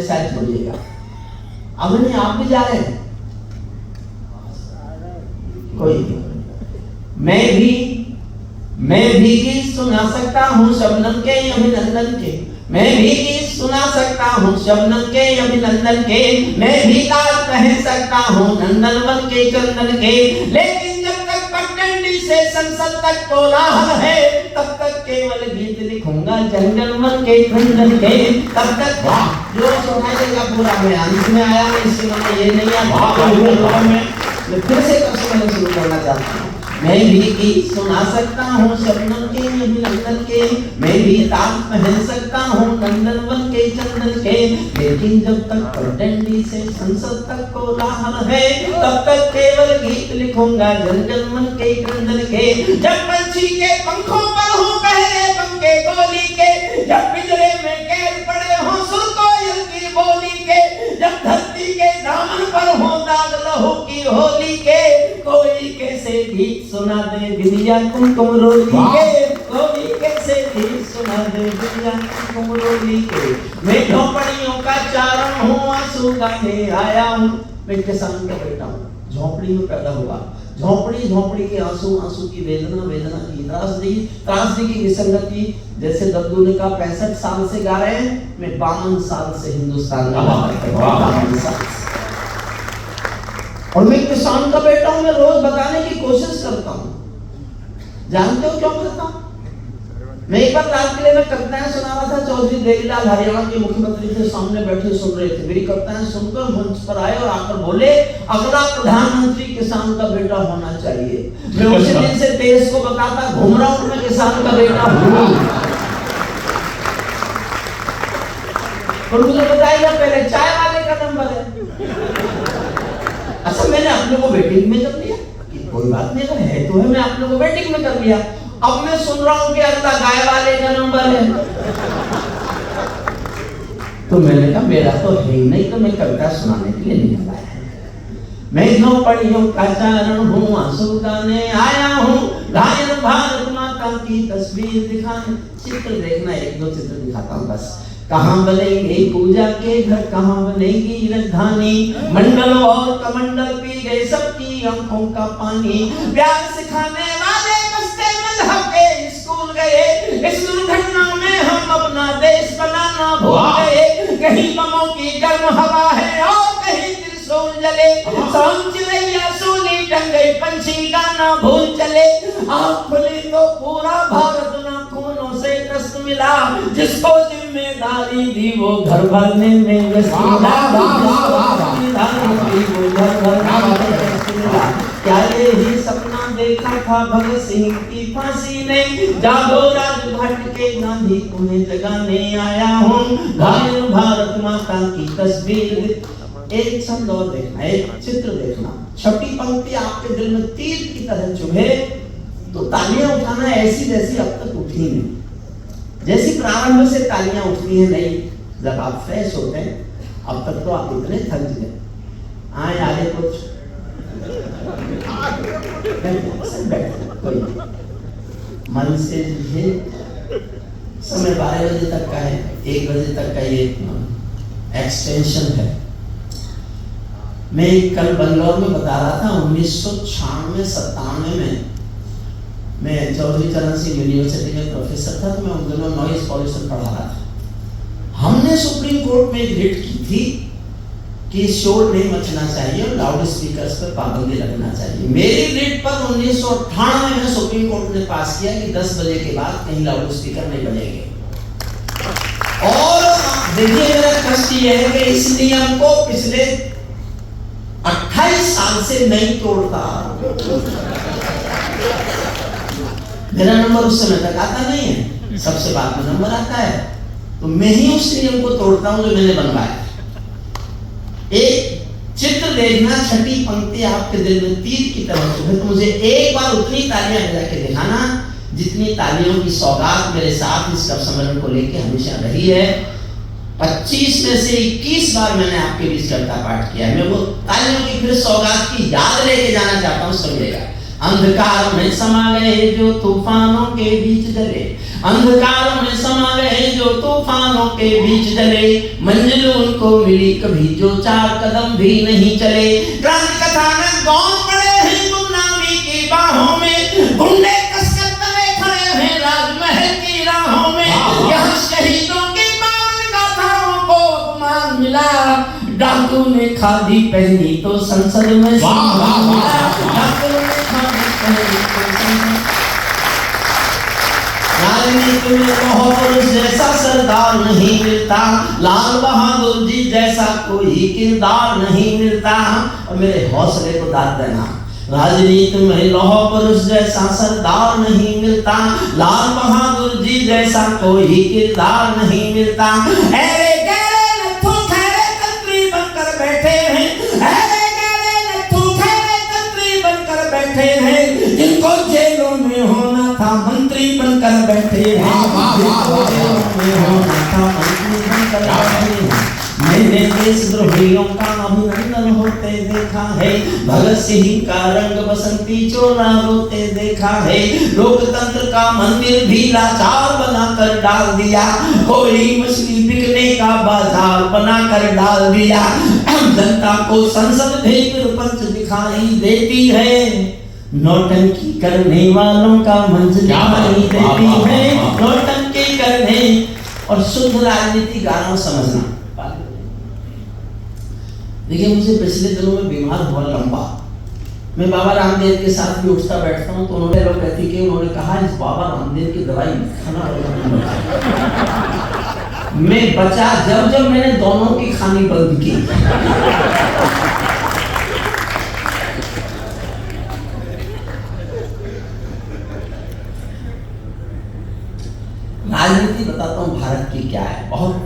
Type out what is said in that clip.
शायद छोड़िएगा। अब नहीं, आप भी जा रहे हैं? कोई मैं भी गीत सुना सकता हूँ शबनम के अभिनंदन के, मैं भी गीत सुना सकता हूँ शबनम के अभिनंदन के, मैं भी ताल पहन सकता हूँ नंदनवन के चंदन के, लेकिन जब तक पगडंडी से संसद तक कोलाहल है तब तक केवल गीत लिखूंगा जंगलवन के चंदन के। तब तक जो सुनाई देगा पूरा में अंत में आया मैं इसी में ये नहीं है मैं फिर से कसम शुरू करना चाहता हूँ। मैं भी गीत सुना सकता हूँ शबनम के अभिनंदन के, मैं भी ताज पहन सकता हूँ नंदनवन के चंदन के, लेकिन जब तक पगडंडी से संसद तक कोलाहल है तब तक केवल गीत लिखूंगा जंगलवन के चंदन के। जब पंछी के पंखों पर हूँ पहले पंखे गोली के, जब पिंजरे में कैद पड़े हो सुर कोयल की बोली के, जब धरती के दामन पर हो दाग लहू की होली के, कोई कैसे गीत सुना दे दुनिया कुमकुम रोली के, कोई कैसे गीत सुना दे दुनिया कुमकुम रोली के। मैं झोपड़ियों का चारण हूँ आंसू गाने आया हूँ, मैं किसान का बेटा हूँ, झोपड़ी में पैदा हुआ, झोपड़ी के आंसू, आंसू की वेदना, वेदना की त्रासदी की विसंगति। जैसे दद्दू ने कहा 65 साल से गा रहे हैं, मैं 52 साल से हिंदुस्तान में और मैं किसान का बेटा हूं, मैं रोज बताने की कोशिश करता हूं। जानते हो क्यों करता हूं? मैं एक बार लाल किले में कविताएं सुना रहा था, चौधरी देवीलाल हरियाणा के मुख्यमंत्री थे, सामने बैठे सुन रहे थे। मेरी कविताएं सुनकर मंच पर आए और आकर बोले अगला प्रधानमंत्री किसान का बेटा होना चाहिए। मैं उसी दिन से देश को बताता घूम रहा हूं मैं किसान का बेटा हूं। और मुझे बताइएगा पहले चाय वाले का नंबर है। अच्छा मैंने अपने को वेटिंग में कर लिया, कोई बात नहीं, अगर है तो है, मैं अपने को वेटिंग में कर लिया। अब मैं सुन रहा हूं कि अगला गाय वाले का नंबर है, तो मैंने कहा मेरा तो है ही नहीं, तो मैं कविता सुनाने के लिए नहीं आया है। मैं झोपड़ियों का चारण हूँ आंसू गाने आया हूँ, घायल भारत माता की तस्वीर दिखाने। चित्र देखना, एक दो चित्र दिखाता हूँ बस। कहाँ बनेंगे पूजा के घर, कहाँ बनेगी राजधानी, मंडल और कमंडल पी गए सबकी आंखों का पानी, प्यार सिखाने वाले कस्ते मजहब के स्कूल गए, इस दुर्घटना में हम अपना देश बनाना भूल गए। कहीं बमों की गर्म हवा है और कहीं त्रिशूल जले, शाम चिड़ैया सूली टंगे पंछी गाना भूल चले। आँख खुली तो पूरा भारत ना खूनों से त्रस्त मिला, जिसको जिम्मेदारी दी वो घर भरने में व्यस्त मिला। क्या यही सपना देखा था भगत सिंह की फांसी ने, जागो राजघाट के गांधी तुम्हें जगाने आया हूँ, घायल भारत माता की तस्वीर। एक छंद और देखना, एक चित्र देखना, छठी पंक्ति आपके दिल में तीर की तरह चुभे तो तालियां उठाना ऐसी जैसी अब तक उठी नहीं। जैसी प्रारंभ से तालियां उठती हैं नहीं, जब आप फ्रेश होते हैं, अब तक तो आप इतने थक गए। आए आगे कुछ कोई मन से समय 12 बजे तक का है, 1 बजे तक का ये एक्सटेंशन है। मैं कल बंगलौर में बता रहा था 1996-97 में मैं चौधरी चरण सिंह यूनिवर्सिटी में प्रोफेसर था, तो मैं उन दिनों नॉइज पॉल्यूशन पढ़ा रहा था। हमने सुप्रीम कोर्ट में एक रिट की थी कि शोर नहीं मचना चाहिए और लाउड स्पीकर्स पर पाबंदी लगना चाहिए। मेरी रिट पर 1998 में सुप्रीम कोर्ट ने पास किया कि 10 बजे के बाद कहीं लाउड स्पीकर नहीं बजेंगे। और देखिए मेरा कष्ट ये है कि इस नियम को पिछले 28 साल से नहीं तोड़ता। मेरा नंबर उस समय तक आता नहीं है, सबसे बाद में नंबर आता है, तो मैं ही उस नियम को तोड़ता हूं जो मैंने बनवाया। एक चित्र देखना, छठी पंक्ति आपके दिल में तीर की तरह चुभे, तो मुझे एक बार उतनी तालियां बजा के दिखाना जितनी तालियों की सौगात मेरे साथ इस कवि सम्मेलन को लेके हमेशा रही है। 25 में से 21 बार मैंने आपके बीच कविता पाठ किया है। मैं वो तालियों की फिर सौगात की याद लेके जाना चाहता हूँ, समझेगा। अंधकार में समा गए जो तूफानों के बीच जले, अंधकार में समा गए जो तूफानों के बीच जले, मंजिल उनको मिली कभी जो 4 कदम भी नहीं चले। क्रांति कथानक कौन पड़े हैं गुमनामी की बाहों में, गुंडे कसकर तले खड़े हैं राजमहल की राहों में। यहाँ शहीदों की पावन गाथाओं को अपमान मिला, डाकू ने खादी पहनी तो संसद में सम्मान मिला, डाकू ने खादी पहनी तो संसद। राजनीति में महापुरुष जैसा सरदार नहीं मिलता, लाल बहादुर जी जैसा कोई किरदार नहीं मिलता। और मेरे हौसले को दाद देना, राजनीति में लौह पुरुष जैसा सरदार नहीं मिलता, लाल बहादुर जी जैसा कोई किरदार नहीं मिलता। अरे गहरे नत्थू खैरे तंत्री बनकर बैठे हैं, अरे गहरे नत्थू खैरे तंत्री बनकर बैठे हैं, जिनको जेलों में होना था मंत्री बनकर बैठे हैं, जिनको जेलों में होना था मंत्री बनकर बैठे हैं। मैंने देशद्रोहियों का अभिनंदन होते देखा है, भगत सिंह का रंग बसंती चोला रोते देखा है, लोकतंत्र का मंदिर भी लाचार बनाकर डाल दिया, कोई मछली बिकने का बाजार बनाकर डाल दिया। जनता को संसद भेज प्रपंच दिखाई देती है, नौटंकी करने वालों का मंच दिखाई देती है, नौटंकी करने। और शुद्ध राजनीति गाना समझना। देखिए, मुझे पिछले दिनों में बीमार हुआ लंबा, मैं बाबा रामदेव के साथ भी उठता बैठता हूँ, तो उन्होंने एलोपैथी के उन्होंने कहा इस बाबा रामदेव की दवाई खाना। मैं बचा जब मैंने दोनों की खानी बंद की। राजनीति बताता हूँ भारत की क्या है, बहुत